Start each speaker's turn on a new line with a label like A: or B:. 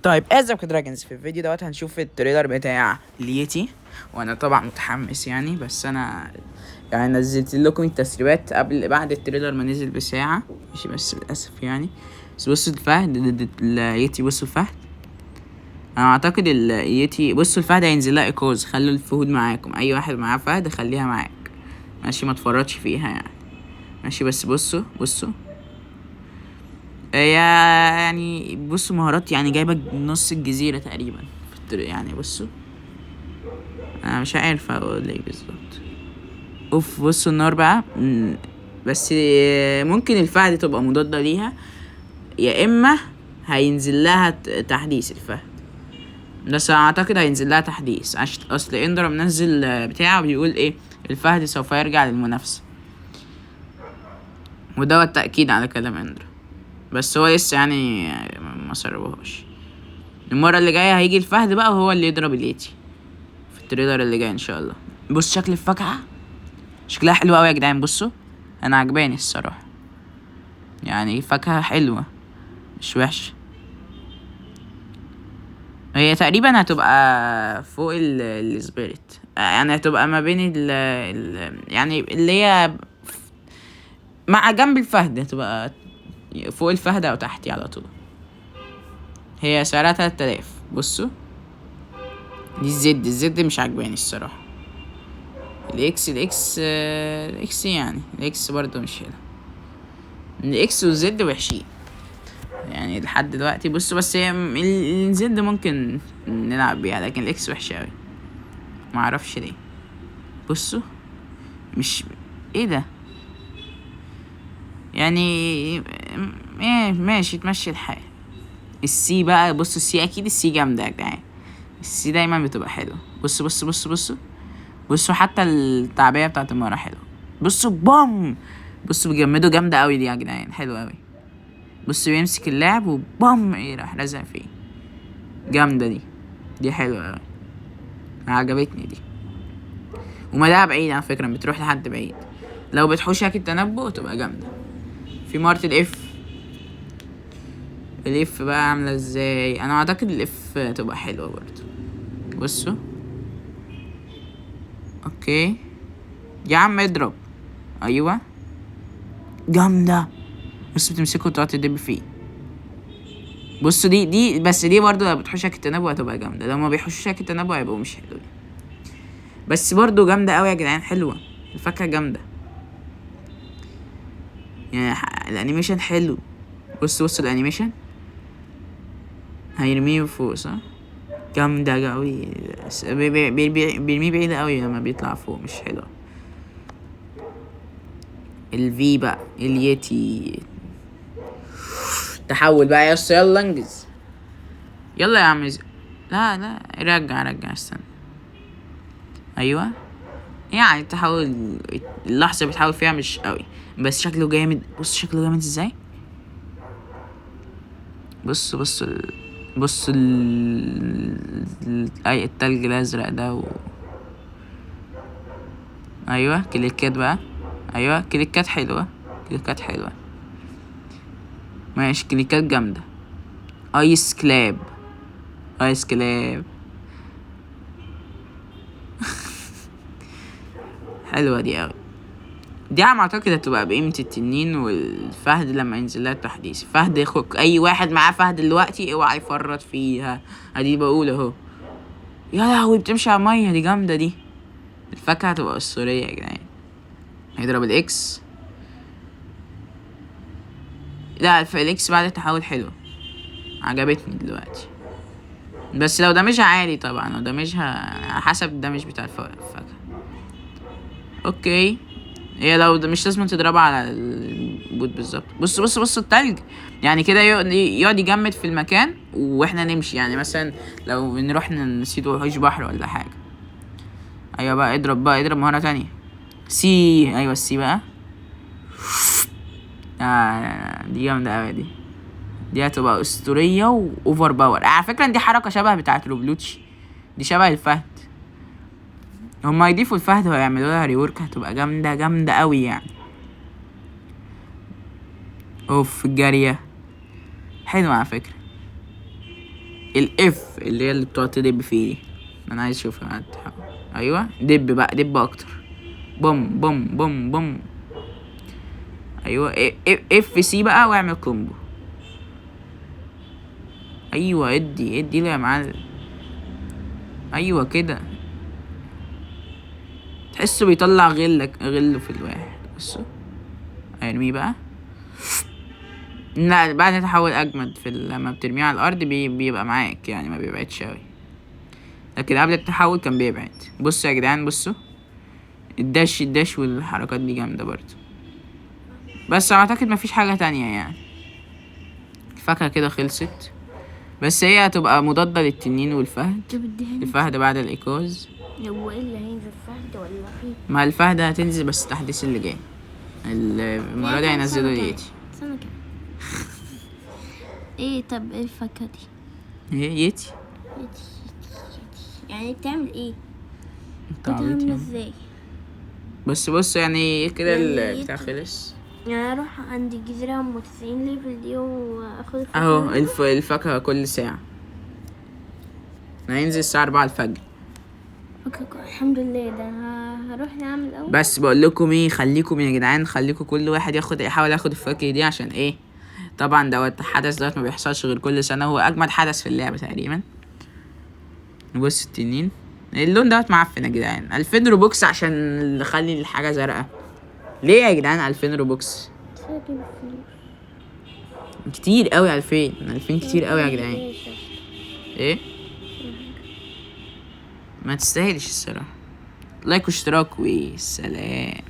A: طيب ازيك يا دراجونز. في الفيديو دوت هنشوف التريلر بتاع اليتي، وانا طبعا متحمس يعني. بس انا يعني نزلت لكم التسريبات بعد التريلر ما نزل بساعة ماشي، بس للاسف يعني. بس بصوا الفهد ضد اليتي، بصوا الفهد. انا اعتقد اليتي، بصوا الفهد هينزل لها ايقاظ. خلوا الفهود معاكم، اي واحد معاه فهد خليها معاك ماشي، ما تفرطش فيها يعني ماشي. بس بصوا هي يعني بصوا مهارات، يعني جايبه نص الجزيره تقريبا يعني. بصوا انا مش عارف اقول لك بالظبط. اوف بصوا النار بقى. بس ممكن الفهد تبقى مضاده ليها، يا اما هينزل لها تحديث الفهد. بس اعتقد هينزل لها تحديث، اصل اندرا منزل بتاعه بيقول ايه، الفهد سوف يرجع للمنافسه، وده التأكيد على كلام اندرا. بس هو لسه يعني ما سربوهاش. المرة اللي جاية هيجي الفهد بقى وهو اللي يضرب اليتي في التريلر اللي جاي ان شاء الله. بص شكل الفاكهة، شكلها حلو قوي يا جدعان. بصوا انا عجباني الصراحة، يعني فاكهة حلوة مش وحشة. هي تقريبا هتبقى فوق السبيريت، يعني هتبقى ما بين يعني اللي هي مع جنب الفهد، هتبقى فوق الفهد او تحتي على طول. هي سعرها 3000. بصوا دي الزد مش عجباني الصراحة. الاكس يعني الاكس برضو مش حلو. الاكس والزد وحشين يعني لحد دلوقتي. بصوا بس هي الزد ممكن نلعب بيها، لكن الاكس وحشة اوي معرفش ليه. بصوا مش ايه ده يعني. ايه ماشي تمشي الحال. السي بقى، بصوا السي اكيد السي جامدة يا جدعان. السي دايما بتبقى حلوة. بصوا حتى التعبية بتاعت المرة حلوة. بصوا بوم، بصوا بيجمدوا جامدة اوي دي يا جدعان، حلوة اوي. بص بيمسك اللاعب وبام ايه راح رازع فيه. جامدة دي حلوة اوي، عجبتني دي. ومداها بعيد على فكرة، بتروح لحد بعيد. لو بتحوشك التنبؤ تبقى جامدة. في مارت الاف بقى عاملة ازاي. انا اعتقد الاف تبقى حلوة برضو. بصوا اوكي يا عم اضرب. ايوه جامدة. بص بتمسكه وتقعد تدب فيه. بصوا دي بس دي برضو لو بتحوشك التنبؤ هتبقى جامدة، لو ما بيحوشك التنبؤ هيبقوا مش حلوين. بس برضو جامدة قوي يا جدعان، حلوة الفاكهة جامدة يعني. الانيميشن حلو. بص الانيميشن هيرميه فوق صح، جامدة قوي. بيرميه بعيد قوي لما بيطلع فوق، مش حلو. الفي بقى اليتي تحول بقى يا اسطى، يلا انجز يلا يا عم. لا رجع استنى. ايوه يعني تحول، اللحظة بتحاول فيها مش قوي، بس شكله جامد. بص شكله جامد ازاي. بص اي التلج الازرق ده ايوه كليكات بقى. ايوه كليكات حلوة ماشي، كليكات جامدة. ايس كلاب حلوة دي اوي. دي عم اعتقد هتبقى بقيمة التنين والفهد لما ينزل لها التحديث. فهد يخك اي واحد معاه فهد دلوقتي اوعى يفرط فيها. ادي بقول اهو. يا لهوي بتمشي على المية، دي جامدة دي. الفاكهة هتبقى اسطورية يا جدعان. هيضرب الاكس. لا الاكس بعد التحول حلو، عجبتني دلوقتي. بس لو دمجها عالي طبعا، لو دمجها حسب الدمج بتاع الفاكهة. اوكي هي لو مش لازم تضربها على البوت بالظبط. بص التلج يعني كده يقعد يجمد في المكان واحنا نمشي. يعني مثلا لو نروح نسيت وحوش بحر ولا حاجة. ايوه بقى اضرب مهارة تانية. سي ايوه السي بقى. دي جامدة اوي دي هتبقى اسطورية واوفر باور. على فكرة دي حركة شبه بتاعت روبلوتش، دي شبه الفهد. هما يضيفوا الفهد ويعملوا لها ريورك، هتبقى جامدة اوي يعني. اوف الجارية حلوة على فكرة. الاف اللي هي اللي بتقعد تدب فيه دي، انا عايز اشوفها ايوه دب بقى، دب اكتر. بوم بوم بوم بوم. ايوه اف سي بقى واعمل كومبو. ايوه ادي له يا معلم. ايوه كده، تحسه بيطلع غله في الواحد. بصوا ارميه بقى. لا بعد تحول اجمد لما بترميه على الارض بيبقى معاك يعني، ما بيبعدش اوي، لكن قبل التحول كان بيبعد. بصوا يا جدعان، بصوا الداش والحركات دي جامده برضه. بس اعتقد مفيش حاجه تانية يعني. الفاكهه كده خلصت، بس هي هتبقى مضادة للتنين والفهد. الفهد بعد الإيقاظ.
B: هو ايه اللي هينزل، فهد ولا ايه؟
A: ما الفهد هتنزل بس التحديث اللي جاي المرة دي هينزلوا اليتي.
B: سنة كام؟ ايه طب ايه الفاكهة دي؟
A: ايه يتي
B: يعني بتعمل ايه؟
A: بتعمل
B: بتعمل ازاي؟
A: بص يعني كده
B: يعني
A: البتاع خلص.
B: يعني اروح عند الجزيرة 90 ليفل دي واخد الفاكهة.
A: اهو الفاكهة كل ساعة، هينزل الساعة 4 الفجر.
B: الحمد لله. ده هروح نعمل اول.
A: بس بقول لكم ايه، خليكم يا جدعان، خليكم كل واحد يحاول ياخد الفاكهة دي، عشان ايه؟ طبعا دوت الحدث دوت ما بيحصلش غير كل سنة، هو اجمد حدث في اللعبة تقريبا. نبص التنين، اللون دوت معفن يا جدعان. 2000 روبوكس عشان نخلي الحاجة زرقاء. ليه يا جدعان 2000 روبوكس؟ كتير قوي. 2000 كتير قوي يا جدعان. ايه ما تستاهلش الصراحة. لايك واشتراك وسلام.